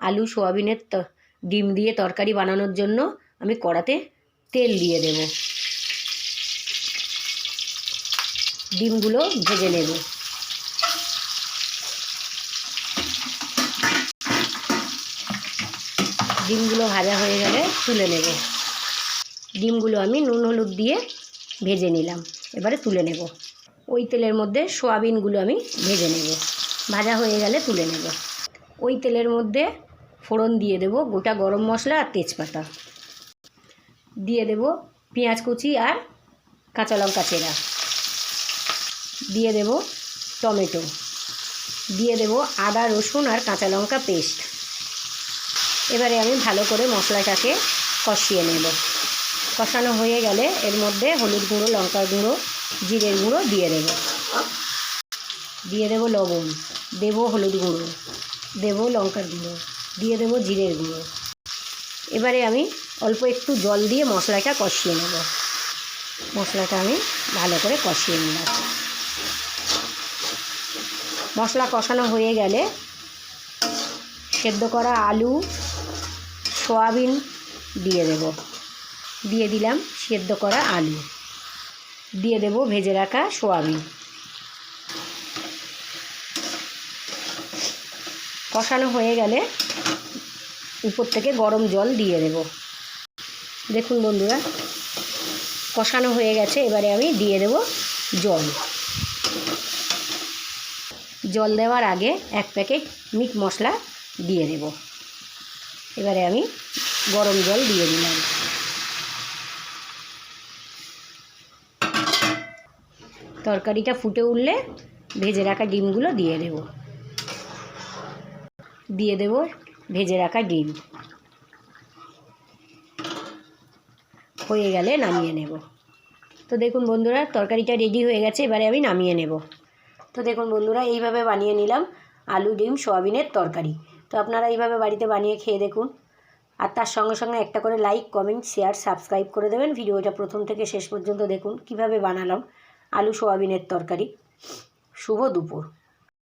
আলু সোয়াবিনের ডিম দিয়ে তরকারি বানানোর জন্য আমি কড়াতে তেল দিয়ে দেব। ডিমগুলো ভেজে নেব। ডিমগুলো ভাজা হয়ে গেলে তুলে নেব। ডিমগুলো আমি নুন হলুদ দিয়ে ভেজে নিলাম, এবারে তুলে নেব। ওই তেলের মধ্যে সোয়াবিনগুলো আমি ভেজে নেব, ভাজা হয়ে গেলে তুলে নেব। ওই তেলের মধ্যে ফোড়ন দিয়ে দেব গোটা গরম মশলা আর তেজপাতা, দিয়ে দেব পেঁয়াজ কুচি আর কাঁচা লঙ্কা চেরা, দিয়ে দেব টমেটো, দিয়ে দেব আদা রসুন আর কাঁচা লঙ্কা পেস্ট। এবারে আমি ভালো করে মশলাটাকে কষিয়ে নেব। কষানো হয়ে গেলে এর মধ্যে হলুদ গুঁড়ো, লঙ্কার গুঁড়ো, জিরের গুঁড়ো দিয়ে দেব, দিয়ে দেব লবণ, দেব হলুদ গুঁড়ো, দেব লঙ্কার গুঁড়ো, দিয়ে দেব জিরের গুঁড়ো। এবারে আমি অল্প একটু জল দিয়ে মশলাটা কষিয়ে নেব। মশলাটা আমি ভালো করে কষিয়ে নিলাম। মশলা কষানো হয়ে গেলে সেদ্ধ করা আলু, সোয়াবিন দিয়ে দেব, দিয়ে দিলাম সেদ্ধ করা আলু, দিয়ে দেব ভেজে রাখা সোয়াবিন। কষানো হয়ে গেলে উপর থেকে গরম জল দিয়ে দেব। দেখুন বন্ধুরা, কষানো হয়ে গেছে। এবারে আমি দিয়ে দেব জল। জল দেওয়ার আগে 1 প্যাকেট মিট মশলা দিয়ে দেব। এবারে আমি গরম জল দিয়ে দিলাম। তরকারিটা ফুটে উঠলে ভেজে রাখা ডিমগুলো দিয়ে দেব, দিয়ে দেব ভেজে রাখা ডিম। হয়ে গেলে নামিয়ে নেব। তো দেখুন বন্ধুরা, তরকারিটা রেডি হয়ে গেছে। এবারে আমি নামিয়ে নেব। তো দেখুন বন্ধুরা, এইভাবে বানিয়ে নিলাম আলু ডিম সোয়াবিনের তরকারি। তো আপনারা এইভাবে বাড়িতে বানিয়ে খেয়ে দেখুন। আর তার সঙ্গে সঙ্গে একটা করে লাইক, কমেন্ট, শেয়ার, সাবস্ক্রাইব করে দেবেন। ভিডিওটা প্রথম থেকে শেষ পর্যন্ত দেখুন কিভাবে বানালাম আলু সোয়াবিনের তরকারি। শুভ দুপুর।